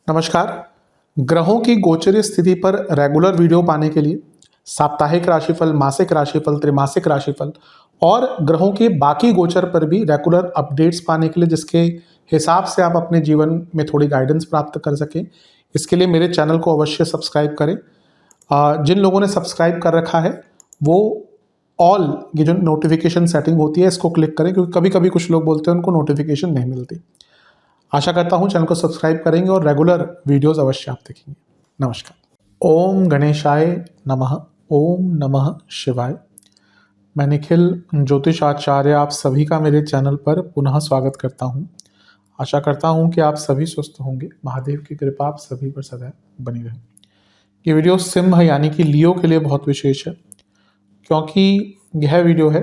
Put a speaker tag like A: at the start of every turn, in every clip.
A: नमस्कार। ग्रहों की गोचरीय स्थिति पर रेगुलर वीडियो पाने के लिए साप्ताहिक राशिफल, मासिक राशिफल, त्रैमासिक राशिफल और ग्रहों के बाकी गोचर पर भी रेगुलर अपडेट्स पाने के लिए, जिसके हिसाब से आप अपने जीवन में थोड़ी गाइडेंस प्राप्त कर सकें, इसके लिए मेरे चैनल को अवश्य सब्सक्राइब करें। जिन लोगों ने सब्सक्राइब कर रखा है वो ऑल ये जो नोटिफिकेशन सेटिंग होती है इसको क्लिक करें, क्योंकि कभी कभी कुछ लोग बोलते हैं उनको नोटिफिकेशन नहीं मिलती। आशा करता हूँ चैनल को सब्सक्राइब करेंगे और रेगुलर वीडियोस अवश्य आप देखेंगे। नमस्कार। ओम गणेशाय नमः। ओम नमः शिवाय। मैं निखिल ज्योतिष आचार्य आप सभी का मेरे चैनल पर पुनः स्वागत करता हूँ। आशा करता हूँ कि आप सभी स्वस्थ होंगे। महादेव की कृपा आप सभी पर सदैव बनी रहे। ये वीडियो सिंह यानी कि लियो के लिए बहुत विशेष है, क्योंकि यह वीडियो है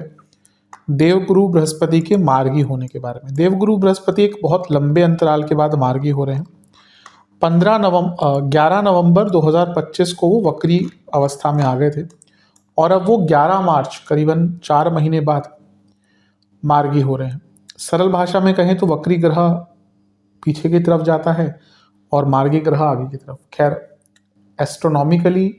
A: देवगुरु बृहस्पति के मार्गी होने के बारे में। देवगुरु बृहस्पति एक बहुत लंबे अंतराल के बाद मार्गी हो रहे हैं। 11 नवंबर 2025 को वो वक्री अवस्था में आ गए थे और अब वो 11 मार्च करीबन 4 महीने बाद मार्गी हो रहे हैं। सरल भाषा में कहें तो वक्री ग्रह पीछे की तरफ जाता है और मार्गी ग्रह आगे की तरफ। खैर, एस्ट्रोनॉमिकली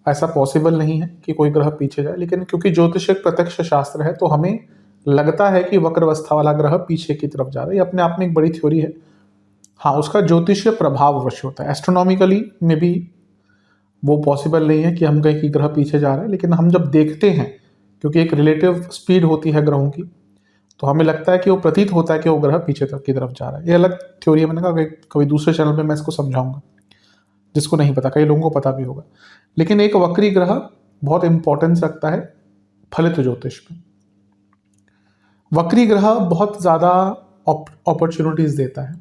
A: ऐसा पॉसिबल नहीं है कि कोई ग्रह पीछे जाए, लेकिन क्योंकि ज्योतिष एक प्रत्यक्ष शास्त्र है तो हमें लगता है कि वक्र अवस्था वाला ग्रह पीछे की तरफ जा रहा है। ये अपने आप में एक बड़ी थ्योरी है। हाँ, उसका ज्योतिषीय प्रभाव अवश्य होता है। एस्ट्रोनॉमिकली में भी वो पॉसिबल नहीं है कि हम कहें कि ग्रह पीछे जा रहा है, लेकिन हम जब देखते हैं, क्योंकि एक रिलेटिव स्पीड होती है ग्रहों की, तो हमें लगता है कि वो प्रतीत होता है कि वो ग्रह पीछे की तरफ जा रहा है। ये अलग थ्योरी है, मैंने कहा कभी दूसरे चैनल पर मैं इसको समझाऊंगा, जिसको नहीं पता, कई लोगों को पता भी होगा। लेकिन एक वक्री ग्रह बहुत इंपॉर्टेंस रखता है फलित ज्योतिष में। वक्री ग्रह बहुत ज़्यादा अपॉर्चुनिटीज देता है।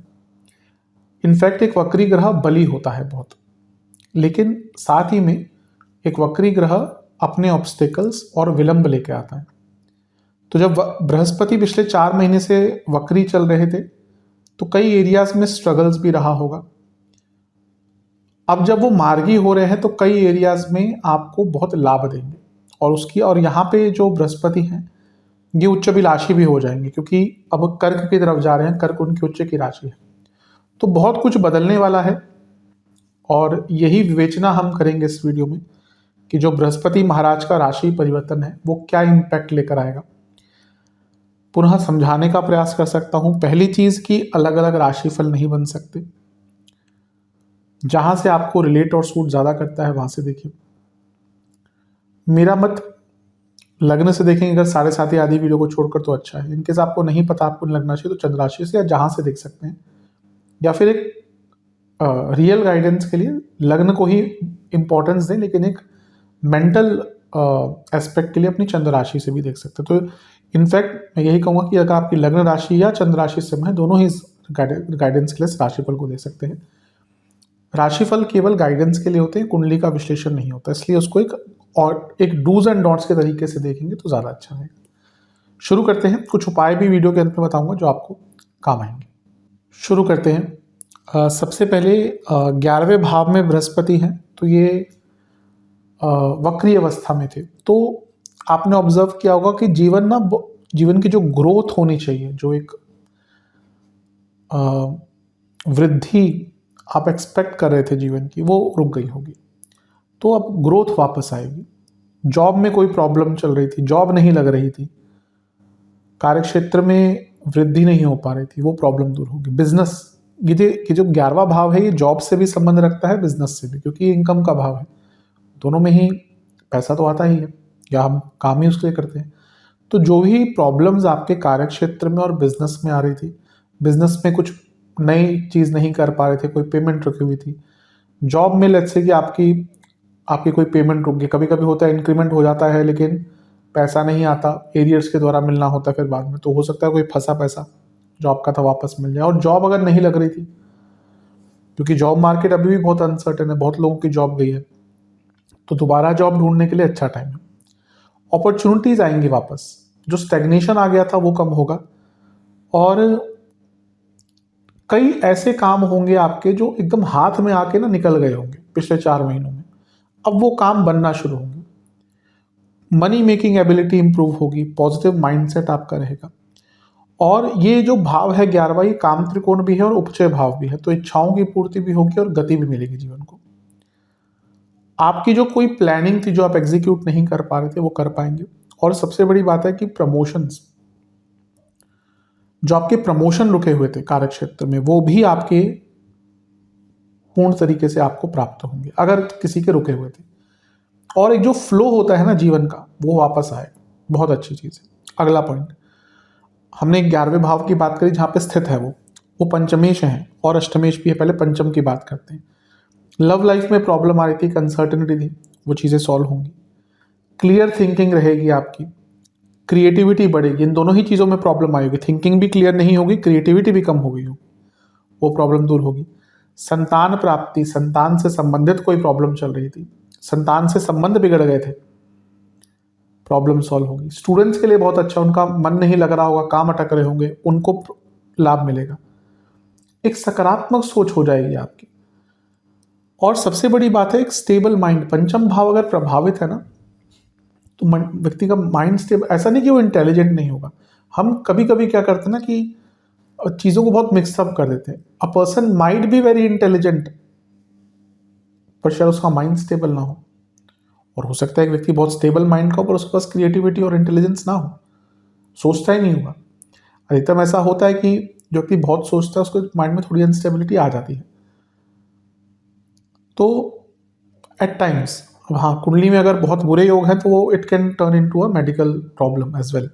A: इनफैक्ट एक वक्री ग्रह बली होता है बहुत, लेकिन साथ ही में एक वक्री ग्रह अपने ऑब्स्टेकल्स और विलंब लेके आता है। तो जब बृहस्पति पिछले 4 महीने से वक्री चल रहे थे तो कई एरियाज में स्ट्रगल्स भी रहा होगा। अब जब वो मार्गी हो रहे हैं तो कई एरियाज में आपको बहुत लाभ देंगे, और यहाँ पे जो बृहस्पति हैं ये उच्चाभिलाषी भी हो जाएंगे, क्योंकि अब कर्क की तरफ जा रहे हैं। कर्क उनकी उच्च की राशि है, तो बहुत कुछ बदलने वाला है। और यही विवेचना हम करेंगे इस वीडियो में कि जो बृहस्पति महाराज का राशि परिवर्तन है वो क्या इम्पैक्ट लेकर आएगा। पुनः समझाने का प्रयास कर सकता हूँ। पहली चीज कि अलग अलग राशिफल नहीं बन सकते। जहां से आपको रिलेट और सूट ज्यादा करता है वहां से देखिए। मेरा मत लग्न से देखेंगे अगर 7.5 आदि वीडियो को छोड़कर तो अच्छा है। इनकेस आपको नहीं पता आपको लगना चाहिए तो चंद्र राशि से या जहां से देख सकते हैं, या फिर एक रियल गाइडेंस के लिए लग्न को ही इंपॉर्टेंस दें, लेकिन एक मेंटल एस्पेक्ट के लिए अपनी चंद्र राशि से भी देख सकते हैं। तो इनफैक्ट मैं यही कहूंगा कि अगर आपकी लग्न राशि या चंद्र राशि से है, दोनों ही गाइडेंस के लिए राशिफल को दे सकते हैं। राशिफल केवल गाइडेंस के लिए होते हैं, कुंडली का विश्लेषण नहीं होता, इसलिए उसको एक डूज एंड डॉट्स के तरीके से देखेंगे तो ज़्यादा अच्छा है। शुरू करते हैं। कुछ उपाय भी वीडियो के अंत में बताऊंगा जो आपको काम आएंगे। शुरू करते हैं। सबसे पहले 11वें भाव में बृहस्पति हैं, तो ये वक्री अवस्था में थे। तो आपने ऑब्जर्व किया होगा कि जीवन की जो ग्रोथ होनी चाहिए, जो एक वृद्धि आप एक्सपेक्ट कर रहे थे जीवन की, वो रुक गई होगी। तो अब ग्रोथ वापस आएगी। जॉब में कोई प्रॉब्लम चल रही थी, जॉब नहीं लग रही थी, कार्यक्षेत्र में वृद्धि नहीं हो पा रही थी, वो प्रॉब्लम दूर होगी। बिजनेस, ये जो 11वां भाव है ये जॉब से भी संबंध रखता है, बिजनेस से भी, क्योंकि इनकम का भाव है। दोनों में ही पैसा तो आता ही है, या हम काम ही उसके लिए करते हैं। तो जो भी प्रॉब्लम्स आपके कार्यक्षेत्र में और बिजनेस में आ रही थी, बिजनेस में कुछ नई चीज़ नहीं कर पा रहे थे, कोई पेमेंट रुकी हुई थी, जॉब में लेट्स से कि आपकी कोई पेमेंट रुक गई। कभी कभी होता है इंक्रीमेंट हो जाता है लेकिन पैसा नहीं आता, एरियर्स के द्वारा मिलना होता है फिर बाद में, तो हो सकता है कोई फंसा पैसा जो आपका था वापस मिल जाए। और जॉब अगर नहीं लग रही थी, क्योंकि जॉब मार्केट अभी भी बहुत अनसर्टेन है, बहुत लोगों की जॉब गई है, तो दोबारा जॉब ढूंढने के लिए अच्छा टाइम है। अपॉर्चुनिटीज आएंगी वापस, जो स्टेग्नेशन आ गया था वो कम होगा, और कई ऐसे काम होंगे आपके जो एकदम हाथ में आके ना निकल गए होंगे पिछले 4 महीनों में, अब वो काम बनना शुरू होंगे। मनी मेकिंग एबिलिटी इंप्रूव होगी, पॉजिटिव माइंडसेट आपका रहेगा। और ये जो भाव है 11वां, ये काम त्रिकोण भी है और उपचय भाव भी है, तो इच्छाओं की पूर्ति भी होगी और गति भी मिलेगी जीवन को। आपकी जो कोई प्लानिंग थी जो आप एग्जीक्यूट नहीं कर पा रहे थे वो कर पाएंगे। और सबसे बड़ी बात है कि प्रमोशंस, जो आपके प्रमोशन रुके हुए थे कार्य क्षेत्र में, वो भी आपके पूर्ण तरीके से आपको प्राप्त होंगे अगर किसी के रुके हुए थे। और एक जो फ्लो होता है ना जीवन का, वो वापस आए, बहुत अच्छी चीज है। अगला पॉइंट, हमने 11वें भाव की बात करी जहां पे स्थित है वो पंचमेश है और अष्टमेश भी है। पहले पंचम की बात करते हैं। लव लाइफ में प्रॉब्लम आ रही थी, अनसर्टेनिटी थी, वो चीजें सॉल्व होंगी। क्लियर थिंकिंग रहेगी आपकी, क्रिएटिविटी बढ़ेगी। इन दोनों ही चीज़ों में प्रॉब्लम आएगी, थिंकिंग भी क्लियर नहीं होगी, क्रिएटिविटी भी कम हो गई हो, वो प्रॉब्लम दूर होगी। संतान प्राप्ति, संतान से संबंधित कोई प्रॉब्लम चल रही थी, संतान से संबंध बिगड़ गए थे, प्रॉब्लम सॉल्व होगी। स्टूडेंट्स के लिए बहुत अच्छा, उनका मन नहीं लग रहा होगा, काम अटक रहे होंगे, उनको लाभ मिलेगा। एक सकारात्मक सोच हो जाएगी आपकी। और सबसे बड़ी बात है एक स्टेबल माइंड। पंचम भाव अगर प्रभावित है ना, तो व्यक्ति का माइंड स्टेबल, ऐसा नहीं कि वो इंटेलिजेंट नहीं होगा। हम कभी कभी क्या करते हैं ना कि चीज़ों को बहुत मिक्सअप कर देते हैं। A person might be very intelligent पर शायद उसका माइंड स्टेबल ना हो, और हो सकता है एक व्यक्ति बहुत स्टेबल माइंड का पर उसके पास क्रिएटिविटी और इंटेलिजेंस ना हो, सोचता ही नहीं होगा। अधिकतम ऐसा होता है कि जो व्यक्ति बहुत सोचता है उसको माइंड में थोड़ी अनस्टेबिलिटी आ जाती है। तो एट टाइम्स, हाँ, कुंडली में अगर बहुत बुरे योग हैं तो वो it can turn into a medical problem as well.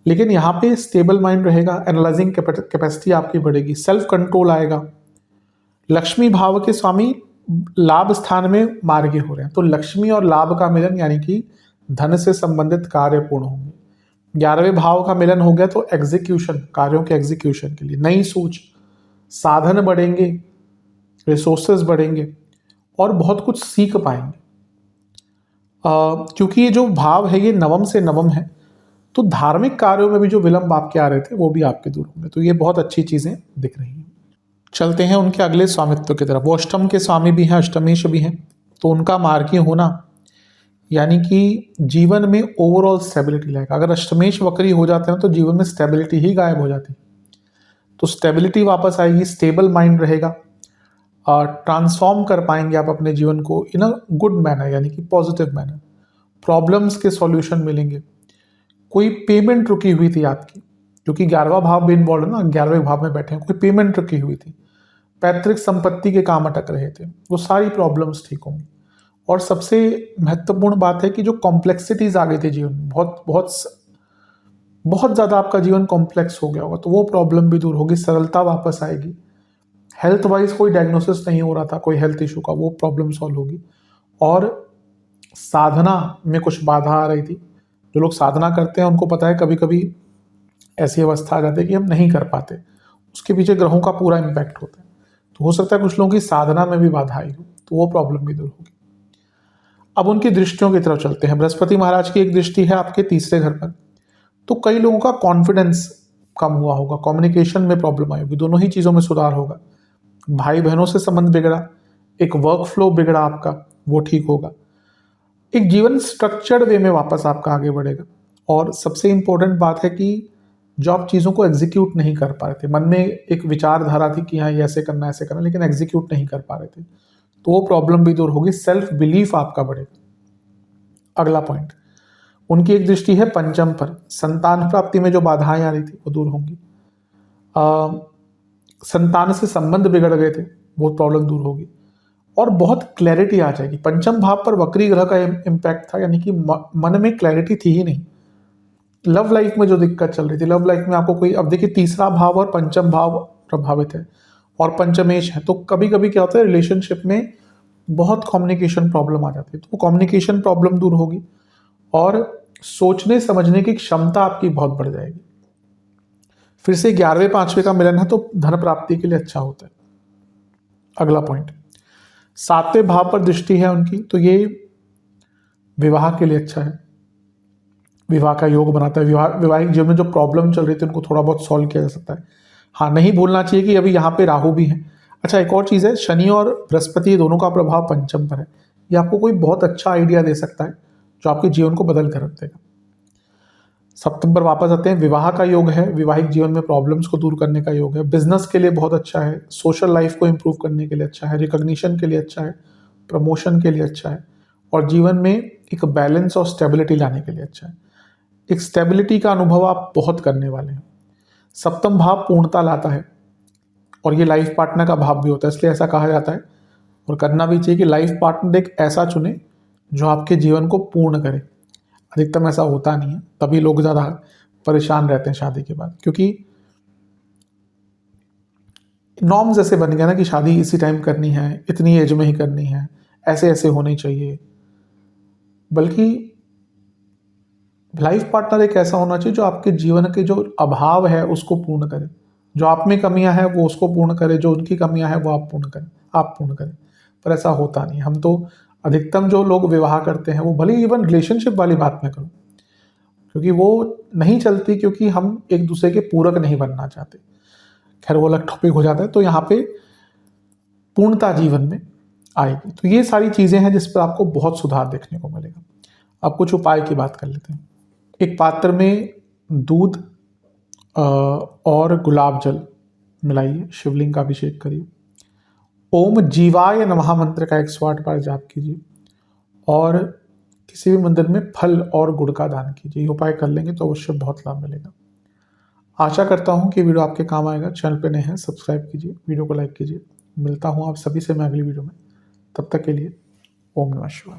A: लेकिन यहाँ पे स्टेबल माइंड रहेगा, एनालाइजिंग कैपेसिटी आपकी बढ़ेगी, सेल्फ कंट्रोल आएगा। लक्ष्मी भाव के स्वामी लाभ स्थान में मार्गी हो रहे हैं, तो लक्ष्मी और लाभ का मिलन यानी कि धन से संबंधित कार्य पूर्ण होंगे। 11वें भाव का मिलन हो गया तो एग्जीक्यूशन, कार्यों के एग्जीक्यूशन के लिए नई सोच, साधन बढ़ेंगे, रिसोर्सेज बढ़ेंगे और बहुत कुछ सीख पाएंगे। क्योंकि ये जो भाव है ये नवम से नवम है, तो धार्मिक कार्यों में भी जो विलंब आपके आ रहे थे वो भी आपके दूर होंगे। तो ये बहुत अच्छी चीजें दिख रही हैं। चलते हैं उनके अगले स्वामित्व की तरफ। वो अष्टम के स्वामी भी हैं, अष्टमेश भी हैं, तो उनका मार्गीय होना यानी कि जीवन में ओवरऑल स्टेबिलिटी लाएगा। अगर अष्टमेश वक्री हो जाते हैं तो जीवन में स्टेबिलिटी ही गायब हो जाती है। तो स्टेबिलिटी वापस आएगी, स्टेबल माइंड रहेगा, ट्रांसफॉर्म कर पाएंगे आप अपने जीवन को इन अ गुड मैनर यानी कि पॉजिटिव मैनर। प्रॉब्लम्स के सॉल्यूशन मिलेंगे। कोई पेमेंट रुकी हुई थी आपकी, क्योंकि 11वां भाव भी इन्वॉल्व है ना, 11वें भाव में बैठे हैं, कोई पेमेंट रुकी हुई थी, पैतृक संपत्ति के काम अटक रहे थे, वो सारी प्रॉब्लम्स ठीक होंगी। और सबसे महत्वपूर्ण बात है कि जो कॉम्प्लेक्सिटीज आ गई थी जीवन में, बहुत बहुत बहुत ज़्यादा आपका जीवन कॉम्प्लेक्स हो गया होगा, तो वो प्रॉब्लम भी दूर होगी, सरलता वापस आएगी। हेल्थ वाइज कोई डायग्नोसिस नहीं हो रहा था, कोई हेल्थ इशू का, वो प्रॉब्लम सॉल्व होगी। और साधना में कुछ बाधा आ रही थी, जो लोग साधना करते हैं उनको पता है कभी कभी ऐसी अवस्था आ जाती है कि हम नहीं कर पाते, उसके पीछे ग्रहों का पूरा इम्पैक्ट होता है। तो हो सकता है कुछ लोगों की साधना में भी बाधा आई हो, तो वो प्रॉब्लम भी दूर होगी। अब उनकी दृष्टियों की तरफ चलते हैं। बृहस्पति महाराज की एक दृष्टि है आपके तीसरे घर पर, तो कई लोगों का कॉन्फिडेंस कम हुआ होगा, कम्युनिकेशन में प्रॉब्लम आई होगी, दोनों ही चीज़ों में सुधार होगा। भाई बहनों से संबंध बिगड़ा, एक वर्क फ्लो बिगड़ा आपका, वो ठीक होगा। एक जीवन स्ट्रक्चर्ड वे में वापस आपका आगे बढ़ेगा। और सबसे इंपॉर्टेंट बात है कि जो आप चीज़ों को एग्जीक्यूट नहीं कर पा रहे थे, मन में एक विचारधारा थी कि हाँ ये ऐसे करना ऐसे करना, लेकिन एग्जीक्यूट नहीं कर पा रहे थे, तो वो प्रॉब्लम भी दूर होगी, सेल्फ बिलीफ आपका बढ़ेगा। अगला पॉइंट, उनकी एक दृष्टि है पंचम पर, संतान प्राप्ति में जो बाधाएं आ रही थी वो दूर होंगी। संतान से संबंध बिगड़ गए थे, वो प्रॉब्लम दूर होगी और बहुत क्लैरिटी आ जाएगी। पंचम भाव पर वक्री ग्रह का इम्पैक्ट था, यानी कि मन में क्लैरिटी थी ही नहीं। लव लाइफ में जो दिक्कत चल रही थी, लव लाइफ में आपको कोई, अब देखिए तीसरा भाव और पंचम भाव प्रभावित है और पंचमेश है, तो कभी कभी क्या होता है रिलेशनशिप में बहुत कम्युनिकेशन प्रॉब्लम आ जाती है, तो वो कम्युनिकेशन प्रॉब्लम दूर होगी और सोचने समझने की क्षमता आपकी बहुत बढ़ जाएगी। फिर से 11वें 5वें का मिलन है तो धन प्राप्ति के लिए अच्छा होता है। अगला पॉइंट, 7वें भाव पर दृष्टि है उनकी, तो ये विवाह के लिए अच्छा है, विवाह का योग बनाता है। वैवाहिक जीवन में जो प्रॉब्लम चल रही थी उनको थोड़ा बहुत सॉल्व किया जा सकता है। हाँ, नहीं भूलना चाहिए कि अभी यहाँ पे राहु भी है। अच्छा, एक और चीज़ है, शनि और बृहस्पति दोनों का प्रभाव पंचम पर है, ये आपको कोई बहुत अच्छा आइडिया दे सकता है जो आपके जीवन को बदल कर रख देगा। सप्तम पर वापस आते हैं, विवाह का योग है, वैवाहिक जीवन में प्रॉब्लम्स को दूर करने का योग है, बिजनेस के लिए बहुत अच्छा है, सोशल लाइफ को इम्प्रूव करने के लिए अच्छा है, रिकॉग्निशन के लिए अच्छा है, प्रमोशन के लिए अच्छा है, और जीवन में एक बैलेंस और स्टेबिलिटी लाने के लिए अच्छा है। एक स्टेबिलिटी का अनुभव आप बहुत करने वाले हैं। सप्तम भाव पूर्णता लाता है और ये लाइफ पार्टनर का भाव भी होता है, इसलिए ऐसा कहा जाता है और करना भी चाहिए कि लाइफ पार्टनर एक ऐसा चुने जो आपके जीवन को पूर्ण करे। अधिकतम ऐसा होता नहीं है, तभी लोग ज़्यादा परेशान रहते हैं शादी के बाद, क्योंकि नॉर्म्स ऐसे बन गया ना कि शादी इसी टाइम करनी है, इतनी एज में ही करनी है, ऐसे ऐसे होनी चाहिए। बल्कि लाइफ पार्टनर एक ऐसा होना चाहिए जो आपके जीवन के जो अभाव है उसको पूर्ण करे, जो आप में कमियां हैं वो उसको पूर्ण करे, जो उनकी कमियां हैं वो आप पूर्ण करें। पर ऐसा होता नहीं। हम तो अधिकतम जो लोग विवाह करते हैं वो भले इवन रिलेशनशिप वाली बात में करूँ, क्योंकि वो नहीं चलती, क्योंकि हम एक दूसरे के पूरक नहीं बनना चाहते। खैर वो अलग टॉपिक हो जाता है। तो यहाँ पे पूर्णता जीवन में आएगी। तो ये सारी चीज़ें हैं जिस पर आपको बहुत सुधार देखने को मिलेगा। अब कुछ उपाय की बात कर लेते हैं। एक पात्र में दूध और गुलाब जल मिलाइए, शिवलिंग का अभिषेक करिए, ओम जीवाय नमः मंत्र का 108 बार जाप कीजिए और किसी भी मंदिर में फल और गुड़ का दान कीजिए। ये उपाय कर लेंगे तो अवश्य बहुत लाभ मिलेगा। आशा करता हूँ कि वीडियो आपके काम आएगा। चैनल पे नए हैं सब्सक्राइब कीजिए, वीडियो को लाइक कीजिए। मिलता हूँ आप सभी से मैं अगली वीडियो में। तब तक के लिए ओम नमः शिवाय।